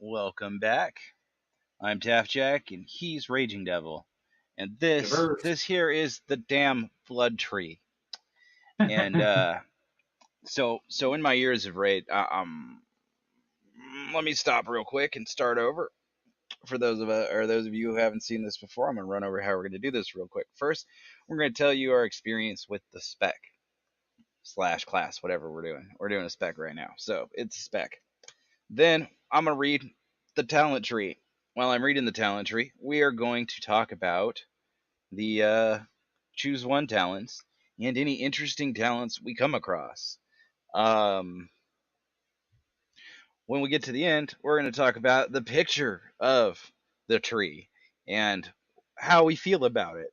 welcome back. I'm Daftjack, and he's Ragingdevil, and this Diverse. this here is the damn blood tree. And so in my years of raid, let me stop real quick and start over. For those of you who haven't seen this before, I'm gonna run over how we're gonna do this real quick. First, we're gonna tell you our experience with the spec slash class, whatever we're doing. We're doing a spec right now, so it's a spec. Then I'm going to read the talent tree. While I'm reading the talent tree, we are going to talk about the choose one talents and any interesting talents we come across. When we get to the end, we're going to talk about the picture of the tree and how we feel about it.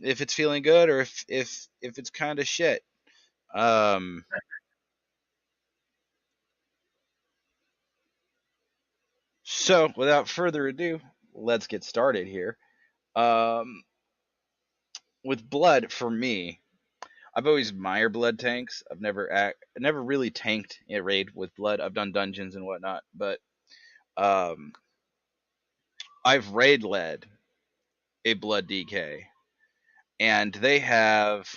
If it's feeling good or if it's kind of shit. So, without further ado, let's get started here. Um, with blood, for me, I've always admired blood tanks. I've never really tanked a raid with blood. I've done dungeons and whatnot, but um, I've raid led a blood DK, and they have.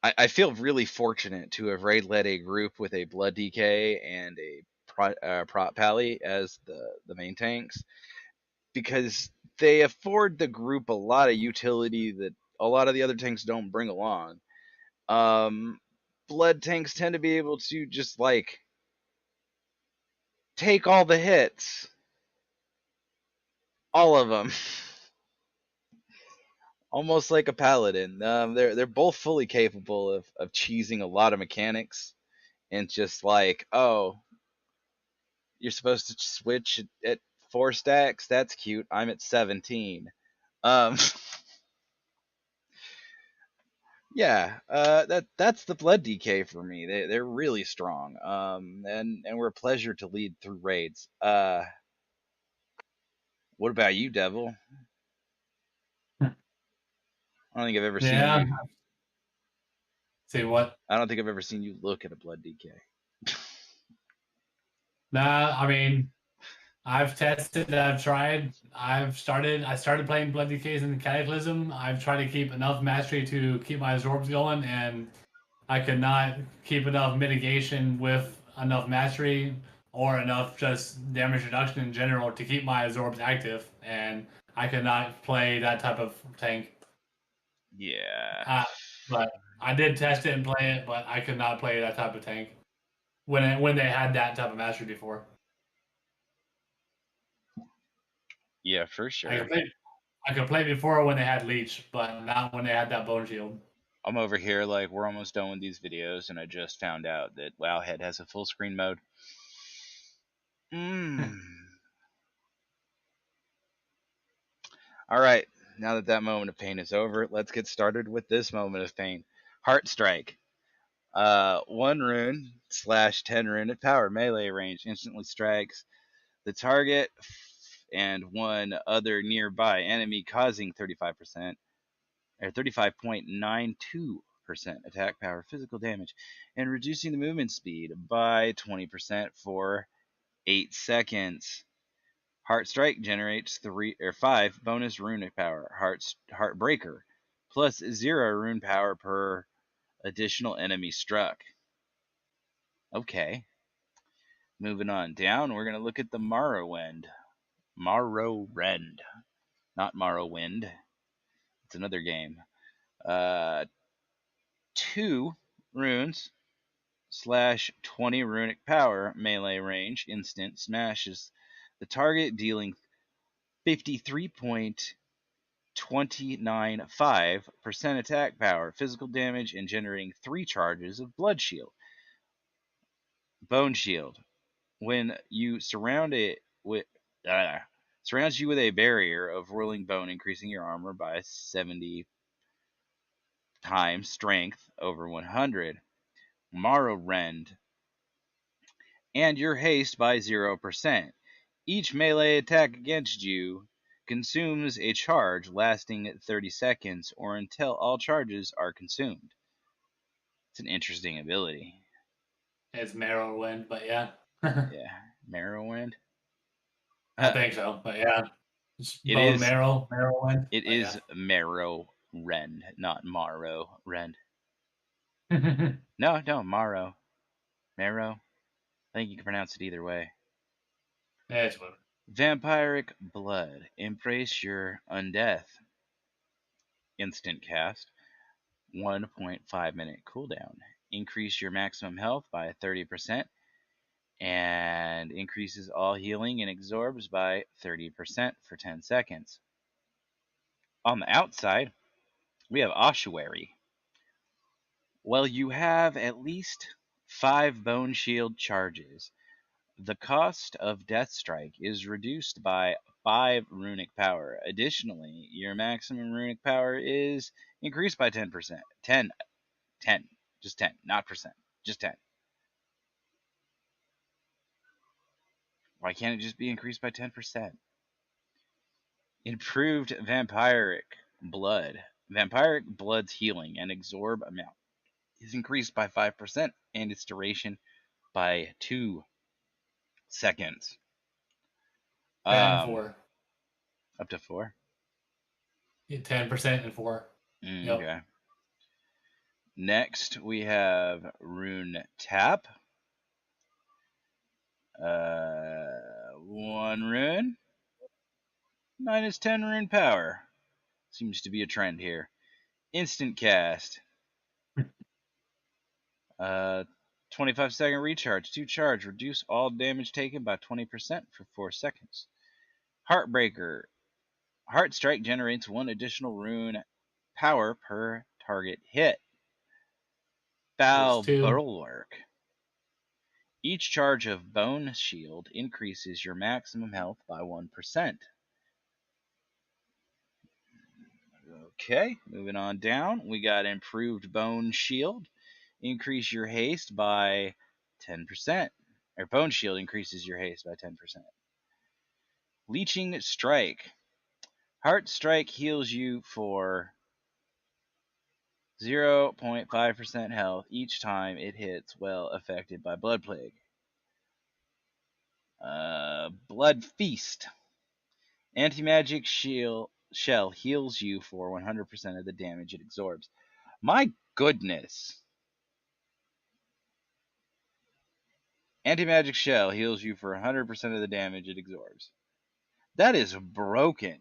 I feel really fortunate to have raid led a group with a blood DK and a prot pally as the main tanks, because they afford the group a lot of utility that a lot of the other tanks don't bring along. Blood tanks tend to be able to just like take all the hits, all of them, almost like a paladin. They're both fully capable of cheesing a lot of mechanics, and just like, oh, you're supposed to switch at 4 stacks. That's cute. I'm at 17. Um, Yeah, that's the blood DK for me. They're really strong. And we're a pleasure to lead through raids. What about you, Devil? I don't think I've ever seen Yeah. you. Say what? I don't think I've ever seen you look at a blood DK. Nah, I mean, I've tested, I've tried, I started playing Blood DKs in the Cataclysm. I've tried to keep enough mastery to keep my absorbs going, and I could not keep enough mitigation with enough mastery or enough just damage reduction in general to keep my absorbs active, and I could not play that type of tank. Yeah. But I did test it and play it, but I could not play that type of tank when they had that type of mastery before. Yeah, for I sure. could play I could play before when they had leech, but not when they had that bone shield. I'm over here like we're almost done with these videos, and I just found out that Wowhead has a full screen mode. All right. Now that that moment of pain is over, let's get started with this moment of pain. Heart Strike. 1 rune / 10 rune at power melee range instantly strikes the target and one other nearby enemy, causing 35% or 35.92% attack power physical damage and reducing the movement speed by 20% for 8 seconds. Heart Strike generates 5 bonus runic power. Heartbreaker plus 0 rune power per additional enemy struck. Okay. Moving on down, we're going to look at the Morrowind. Morrowind. Not Morrowind. It's another game. 2 runes / 20 runic power melee range instant smashes the target, dealing 53.295% attack power, physical damage, and generating 3 charges of blood shield. Bone shield. When you surrounds you with a barrier of whirling bone, increasing your armor by 70 times strength over 100. Morrowind. And your haste by 0%. Each melee attack against you consumes a charge lasting 30 seconds or until all charges are consumed. It's an interesting ability. It's Morrowind, but yeah. Yeah, Morrowind. I think so, but yeah. It's It bone is. marrow, Morrowind, It but yeah. is Morrowind, not Morrowind. No, Morrow. Marrow. I think you can pronounce it either way. It's whatever. Vampiric Blood. Embrace your undeath. Instant cast. 1.5 minute cooldown. Increase your maximum health by 30% and increases all healing and absorbs by 30% for 10 seconds. On the outside, we have Ossuary. Well, you have at least 5 Bone Shield charges. The cost of Death Strike is reduced by 5 runic power. Additionally, your maximum runic power is increased by 10%. 10. Just 10, not percent. Just 10. Why can't it just be increased by 10%? Improved Vampiric Blood. Vampiric Blood's healing and absorb amount is increased by 5% and its duration by 2 seconds. 10 4. Up to 4? 10% and 4. Yep. Okay. Next, we have Rune Tap. 1 rune. Minus 10 rune power. Seems to be a trend here. Instant cast. 25-second recharge. 2 charge. Reduce all damage taken by 20% for 4 seconds. Heartbreaker. Heart Strike generates 1 additional rune power per target hit. Foul Bulwark. Each charge of Bone Shield increases your maximum health by 1%. Okay, moving on down. We got Improved Bone Shield. Increase your haste by 10%. Or Bone Shield increases your haste by 10%. Leeching Strike. Heart Strike heals you for 0.5% health each time it hits well affected by Blood Plague. Blood Feast. Anti-magic shell heals you for 100% of the damage it absorbs. My goodness. Anti-magic shell heals you for 100% of the damage it absorbs. That is broken.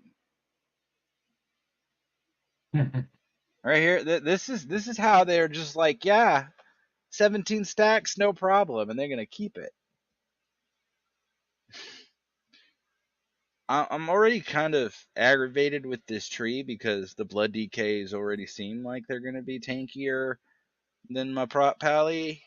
Right here, this is how they're just like, yeah, 17 stacks, no problem, and they're gonna keep it. I'm already kind of aggravated with this tree because the blood DKs already seem like they're gonna be tankier than my prop pally.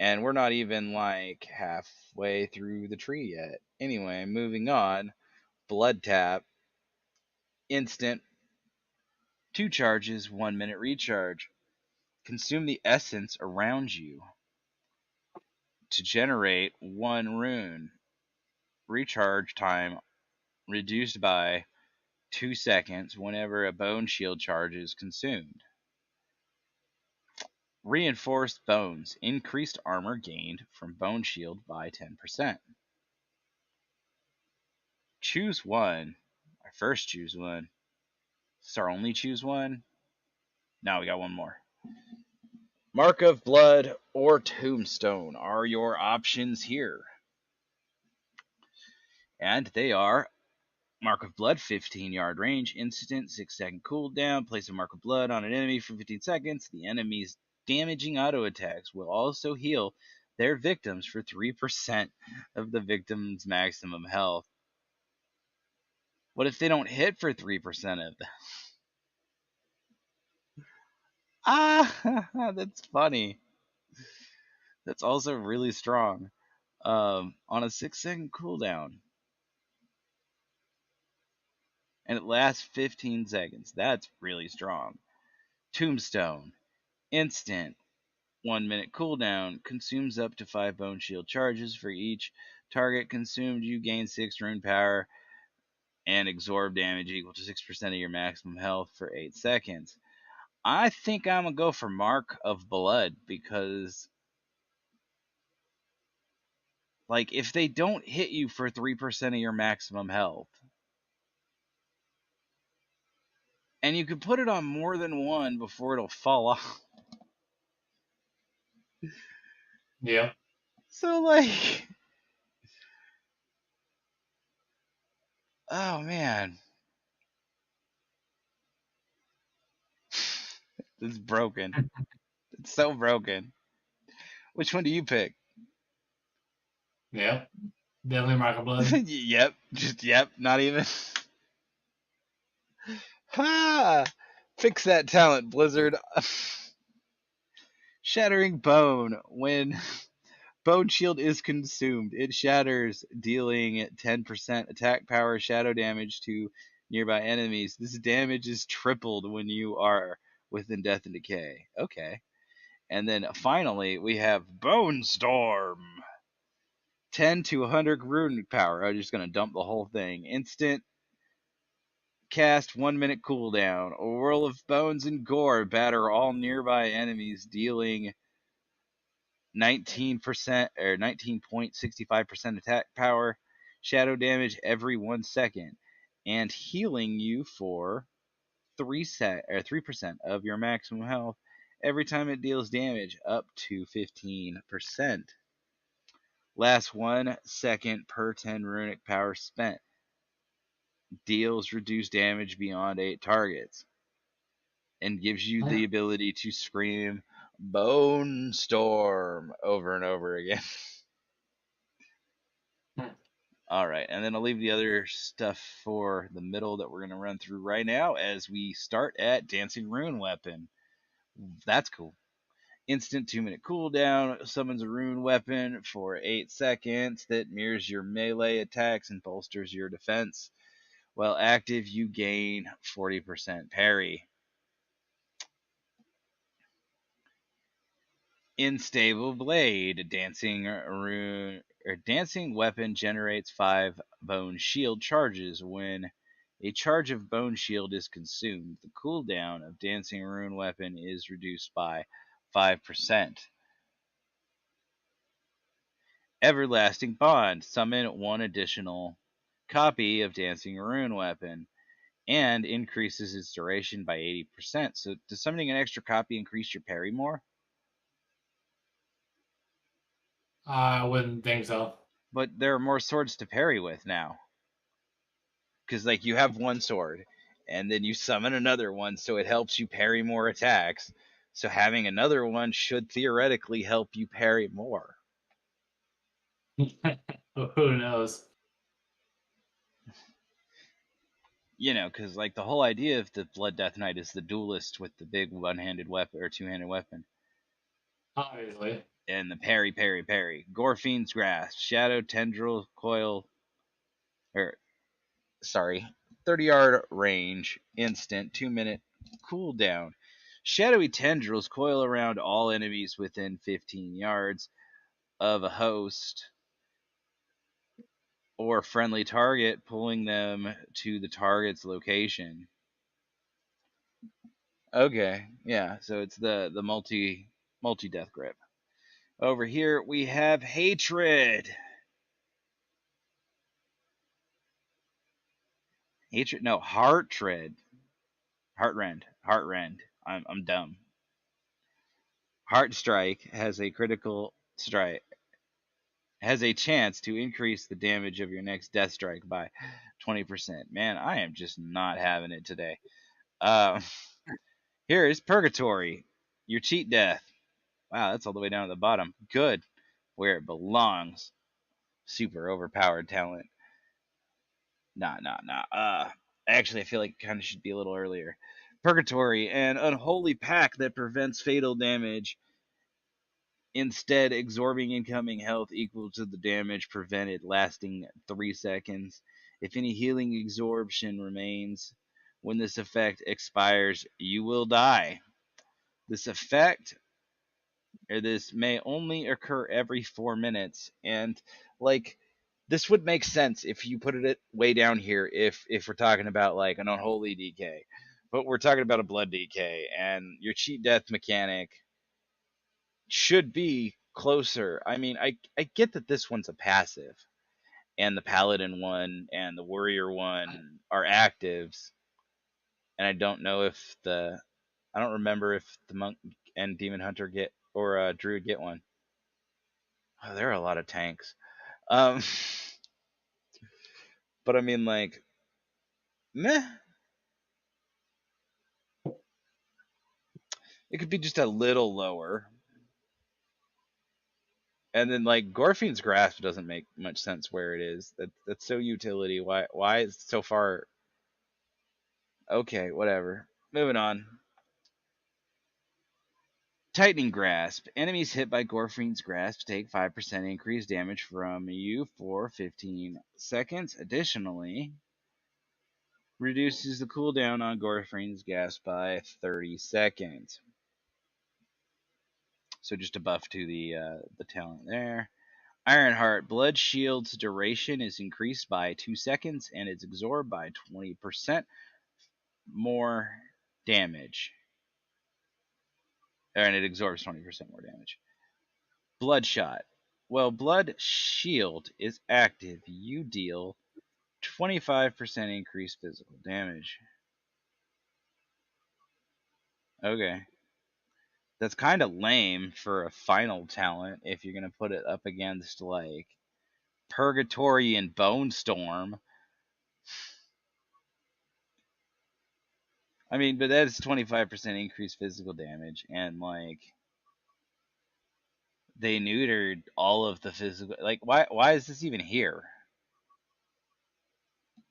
And we're not even like halfway through the tree yet. Anyway, moving on. Blood Tap. Instant. 2 charges, 1 minute recharge. Consume the essence around you to generate 1 rune. Recharge time reduced by 2 seconds whenever a bone shield charge is consumed. Reinforced bones. Increased armor gained from bone shield by 10%. Choose one. I first choose one. Is our only choose one? Now we got one more. Mark of Blood or Tombstone are your options here. And they are Mark of Blood, 15-yard range, instant, 6-second cooldown. Place a Mark of Blood on an enemy for 15 seconds. The enemy's damaging auto attacks will also heal their victims for 3% of the victim's maximum health. What if they don't hit for 3% of them? That's funny. That's also really strong. On a 6-second cooldown. And it lasts 15 seconds. That's really strong. Tombstone. Instant. 1 minute cooldown. Consumes up to 5 bone shield charges. For each target consumed, you gain 6 rune power and absorb damage equal to 6% of your maximum health for 8 seconds. I think I'm going to go for Mark of Blood because, like, if they don't hit you for 3% of your maximum health, and you can put it on more than one before it'll fall off. Yep. So, like, oh man, it's broken. It's so broken. Which one do you pick? Yep. Definitely Mark of Blood. Yep, just yep, not even. Ha! Fix that talent, Blizzard. Shattering Bone. When Bone Shield is consumed, it shatters, dealing 10% attack power shadow damage to nearby enemies. This damage is tripled when you are within Death and Decay. Okay. And then finally, we have Bone Storm. 10 to 100 rune power. I'm just going to dump the whole thing. Instant cast, 1 minute cooldown. A whirl of bones and gore batter all nearby enemies, dealing 19% or 19.65% attack power, shadow damage every 1 second, and healing you for 3% of your maximum health every time it deals damage up to 15%. Lasts 1 second per 10 runic power spent. Deals reduced damage beyond 8 targets. And gives you the ability to scream Bone Storm over and over again. Alright, and then I'll leave the other stuff for the middle that we're going to run through right now as we start at Dancing Rune Weapon. That's cool. Instant 2-minute cooldown, summons a rune weapon for 8 seconds that mirrors your melee attacks and bolsters your defense. While active, you gain 40% parry. Unstable Blade, dancing weapon generates 5 bone shield charges when a charge of bone shield is consumed. The cooldown of dancing rune weapon is reduced by 5%. Everlasting Bond, summon 1 additional copy of dancing rune weapon and increases its duration by 80%. So does summoning an extra copy increase your parry more? I wouldn't think so. But there are more swords to parry with now. Because, like, you have one sword, and then you summon another one, so it helps you parry more attacks. So having another one should theoretically help you parry more. Who knows? You know, because, like, the whole idea of the Blood Deathknight is the duelist with the big one-handed weapon, or two-handed weapon. Obviously. And the parry, parry, parry. Gorefiend's Grasp, Shadow Tendril Coil, 30-yard range, instant, 2-minute cooldown. Shadowy tendrils coil around all enemies within 15 yards of a host or friendly target, pulling them to the target's location. Okay, yeah, so it's the multi death grip. Over here we have Hatred. Heartrend. Heartrend. I'm dumb. Heart Strike has a critical strike. Has a chance to increase the damage of your next death strike by 20%. Man, I am just not having it today. Here is Purgatory. Your cheat death. Wow, that's all the way down to the bottom. Good. Where it belongs. Super overpowered talent. Nah. Actually, I feel like it kind of should be a little earlier. Purgatory, an unholy pact that prevents fatal damage, instead absorbing incoming health equal to the damage prevented, lasting 3 seconds. If any healing absorption remains when this effect expires, you will die. This may only occur every 4 minutes, and, like, this would make sense if you put it way down here. If we're talking about like an unholy DK, but we're talking about a blood DK, and your cheat death mechanic should be closer. I mean, I get that this one's a passive, and the paladin one and the warrior one are actives, and I don't know if I don't remember if the monk and demon hunter get, or druid get one. Oh, there are a lot of tanks. Um, but I mean, like, meh. It could be just a little lower. And then like Gorfine's Grasp doesn't make much sense where it is. That's so utility. Why is it so far? Okay, whatever. Moving on. Tightening Grasp. Enemies hit by Gorfine's Grasp take 5% increased damage from you for 15 seconds. Additionally, reduces the cooldown on Gorfine's Grasp by 30 seconds. So just a buff to the talent there. Ironheart. Blood Shield's duration is increased by 2 seconds, and it's absorbed by 20% more damage. And it absorbs 20% more damage. Bloodshot. While Blood Shield is active, you deal 25% increased physical damage. Okay. That's kind of lame for a final talent if you're going to put it up against, like, Purgatory and Bone Storm. I mean, but that is 25% increased physical damage, and, like, they neutered all of the physical. Like, why is this even here?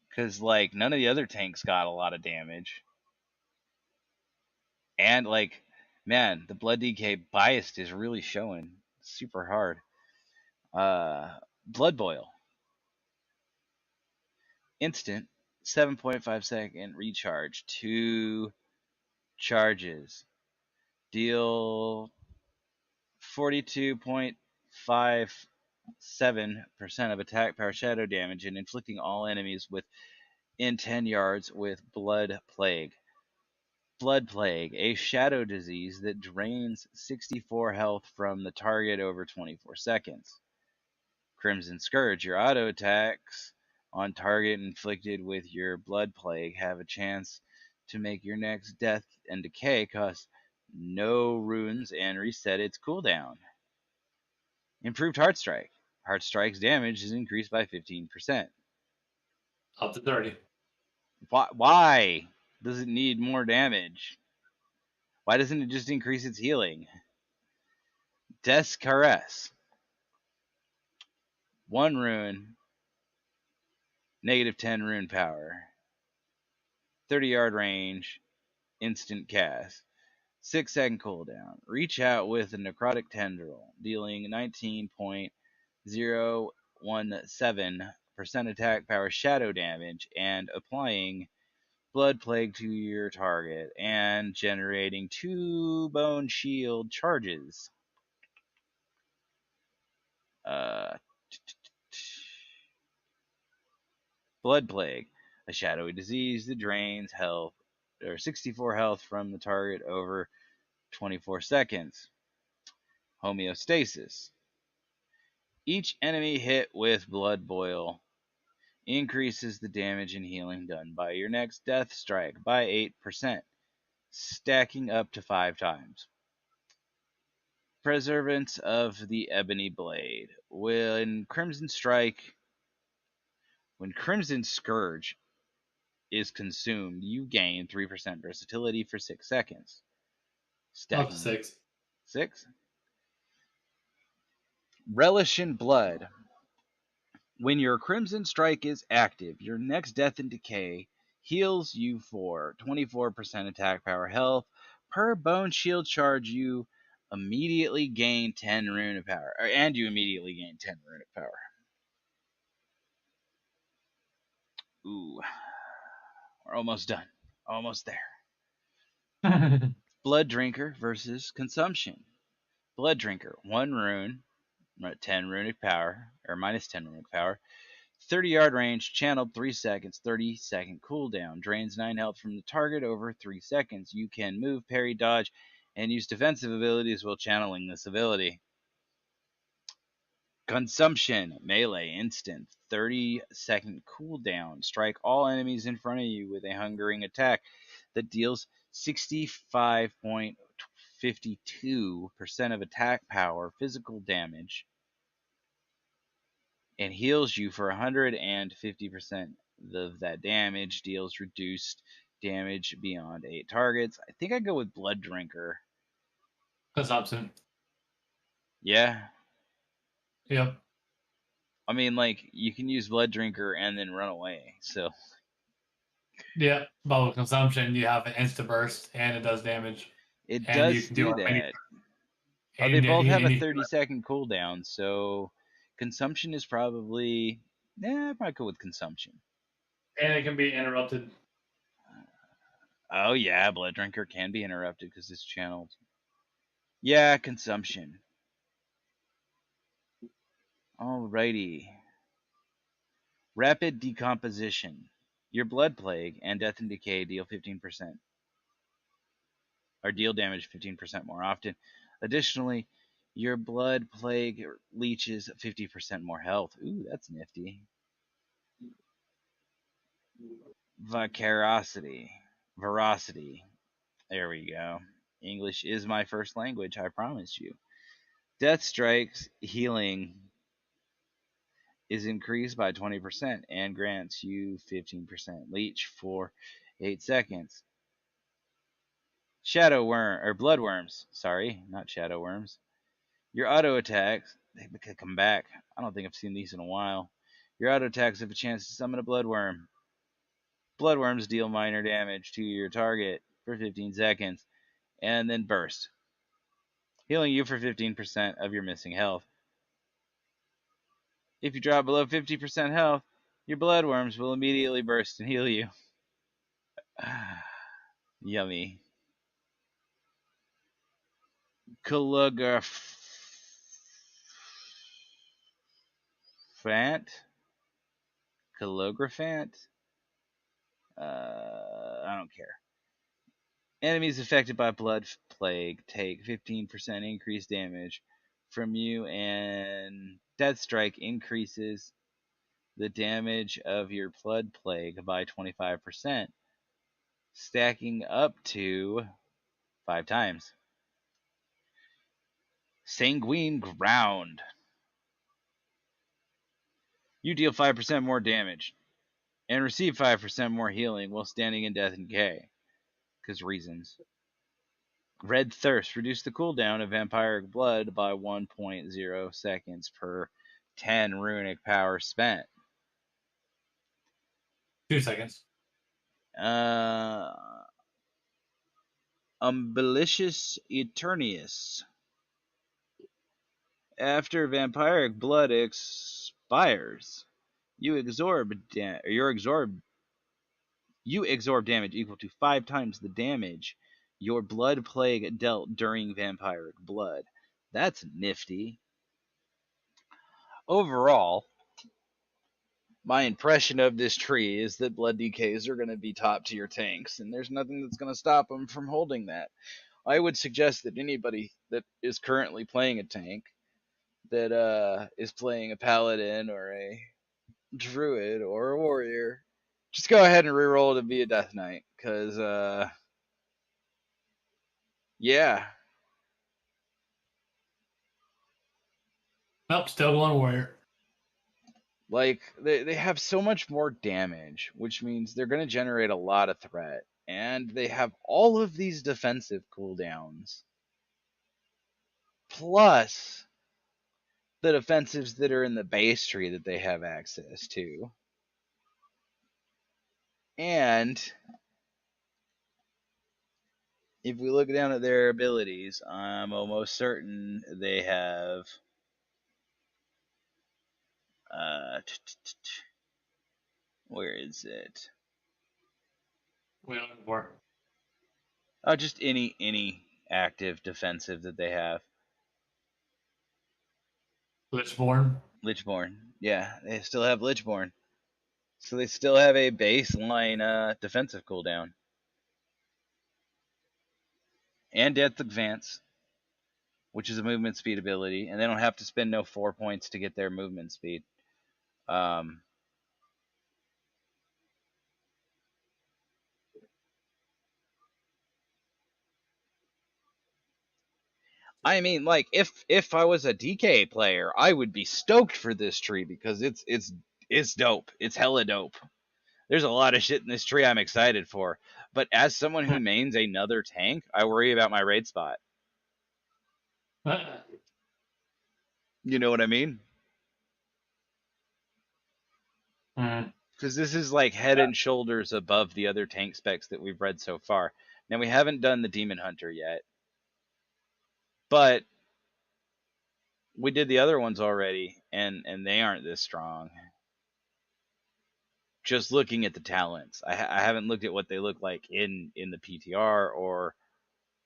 Because, like, none of the other tanks got a lot of damage. And, like, man, the Blood DK biased is really showing. Super hard. Blood Boil. Instant, 7.5 second recharge. 2 charges. Deal 42.57% of attack power shadow damage and inflicting all enemies within 10 yards with Blood Plague. Blood Plague, a shadow disease that drains 64 health from the target over 24 seconds. Crimson Scourge, your auto attacks on target inflicted with your Blood Plague have a chance to make your next death and decay cost no runes and reset its cooldown. Improved Heartstrike. Heartstrike's damage is increased by 15%. Up to 30. Why does it need more damage? Why doesn't it just increase its healing? Death's Caress. 1 rune. Negative 10 rune power. 30-yard range. Instant cast. 6-second cooldown. Reach out with a Necrotic Tendril, dealing 19.017% attack power shadow damage and applying Blood Plague to your target and generating 2 Bone Shield charges. Blood Plague, a shadowy disease that drains health or 64 health from the target over 24 seconds. Homeostasis. Each enemy hit with Blood Boil increases the damage and healing done by your next death strike by 8%, stacking up to 5 times. Preservance of the Ebony Blade. When Crimson Scourge is consumed, you gain 3% versatility for 6 seconds. Up to 6. 6? Relish in Blood. When your Crimson Strike is active, your next Death and Decay heals you for 24% attack power health. Per Bone Shield charge, you immediately gain 10 rune of power. And you immediately gain 10 rune of power. Ooh. We're almost done. Almost there. Blood Drinker versus Consumption. Blood Drinker, 1 rune, 10 runic power, or minus 10 runic power. 30-yard range, channeled 3 seconds, 30-second cooldown. Drains 9 health from the target over 3 seconds. You can move, parry, dodge, and use defensive abilities while channeling this ability. Consumption, melee, instant, 30-second cooldown. Strike all enemies in front of you with a hungering attack that deals 65.52% of attack power, physical damage, and heals you for 150% of that damage. Deals reduced damage beyond 8 targets. I think I go with Blood Drinker. Consumption. Yeah. Yep. I mean, like, you can use Blood Drinker and then run away, so. Yeah, but with consumption, you have an insta burst, and it does damage. It And you does can do do as many. that. Oh, And they you, both have a and you, 30-second cooldown, so consumption is probably. I might go with consumption. and it can be interrupted. Oh, yeah, Blood Drinker can be interrupted because it's channeled. Yeah, consumption. Alrighty. Rapid Decomposition. Your Blood Plague and Death and Decay deal 15%. Or deal damage 15% more often. Additionally, your Blood Plague leeches 50% more health. Ooh, that's nifty. Veracity. There we go. English is my first language, I promise you. Death Strike's healing is increased by 20% and grants you 15% leech for 8 seconds. Shadow worm or blood worms, sorry, not shadow worms. Your auto attacks, they could come back. I don't think I've seen these in a while. Your auto attacks have a chance to summon a blood worm. Bloodworms deal minor damage to your target for 15 seconds and then burst, healing you for 15% of your missing health. If you drop below 50% health, your bloodworms will immediately burst and heal you. Yummy. Calligraphant? Calligraphant? I don't care. Enemies affected by blood plague take 15% increased damage from you, and Death Strike increases the damage of your blood plague by 25%, stacking up to 5 times. Sanguine Ground. You deal 5% more damage and receive 5% more healing while standing in Death and Decay. Because reasons. Red Thirst. Reduce the cooldown of Vampiric Blood by 1.0 seconds per 10 runic power spent. 2 seconds. Umbilicious Eternius. After Vampiric Blood expires, you absorb damage equal to 5 times the damage your blood plague dealt during Vampiric Blood. That's nifty. Overall, my impression of this tree is that blood DKs are going to be top tier tanks, and there's nothing that's going to stop them from holding that. I would suggest that anybody that is currently playing a tank, that is playing a paladin or a druid or a warrior, just go ahead and reroll to be a death knight, because yeah. Nope, still going warrior. Like, they have so much more damage, which means they're going to generate a lot of threat. And they have all of these defensive cooldowns. Plus the defensives that are in the base tree that they have access to. And if we look down at their abilities, I'm almost certain they have where is it? What are you looking for? Just any active defensive that they have. Lichborn. Lichborn. Yeah, they still have Lichborn. So they still have a baseline defensive cooldown. And Death Advance, which is a movement speed ability, and they don't have to spend no 4 points to get their movement speed. I mean, like if I was a DK player, I would be stoked for this tree because it's dope. It's hella dope. There's a lot of shit in this tree I'm excited for. But as someone who mains another tank, I worry about my raid spot. You know what I mean? Because this is like head and shoulders above the other tank specs that we've read so far. Now we haven't done the Demon Hunter yet, but we did the other ones already, and they aren't this strong. Just looking at the talents, I haven't looked at what they look like in the PTR or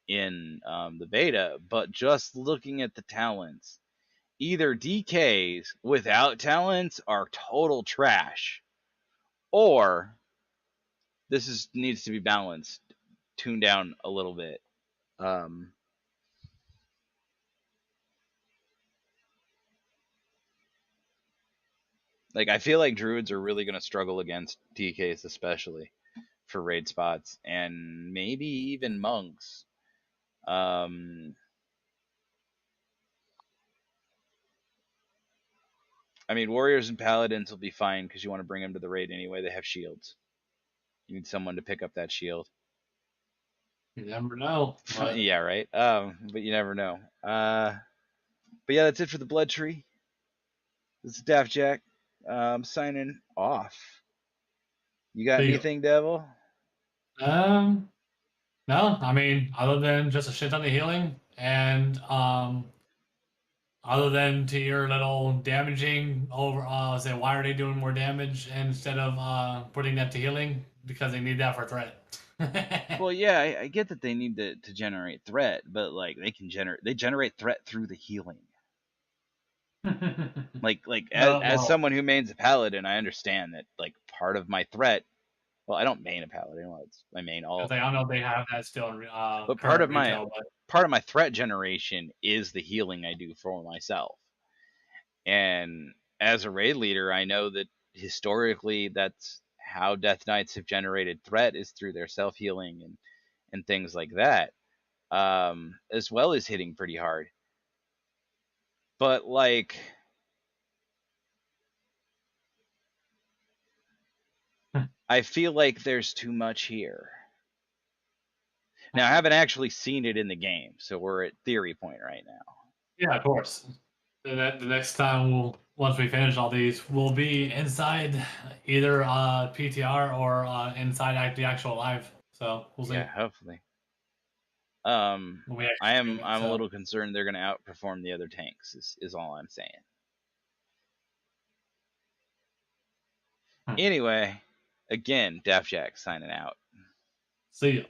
in the beta, but just looking at the talents, either DKs without talents are total trash, or this needs to be balanced, tuned down a little bit. Like I feel like druids are really going to struggle against DKs, especially for raid spots, and maybe even monks. I mean, warriors and paladins will be fine because you want to bring them to the raid anyway. They have shields. You need someone to pick up that shield. You never know. But... yeah, right. But you never know. But yeah, that's it for the blood tree. This is Daftjack. Signing off. You got anything, Devil? No, I mean, other than just a shit ton of healing, and other than to your little damaging over, say, why are they doing more damage instead of putting that to healing? Because they need that for threat. Well, yeah, I get that they need to generate threat, but like they generate threat through the healing. Like as someone who mains a paladin, I understand that like part of my threat. Well, I don't main a paladin. Well, it's my main alt. I don't know if they have that still in But current retail. Part of my threat generation is the healing I do for myself. And as a raid leader, I know that historically that's how Death Knights have generated threat is through their self healing and things like that, as well as hitting pretty hard. But like, I feel like there's too much here. Now I haven't actually seen it in the game, so we're at theory point right now. Yeah, of course. The next time once we finish all these, we'll be inside either PTR or inside the actual live. So we'll see. Yeah, hopefully. I'm a so. little concerned they're going to outperform the other tanks. Is all I'm saying. Anyway, again, Daftjack signing out. See ya.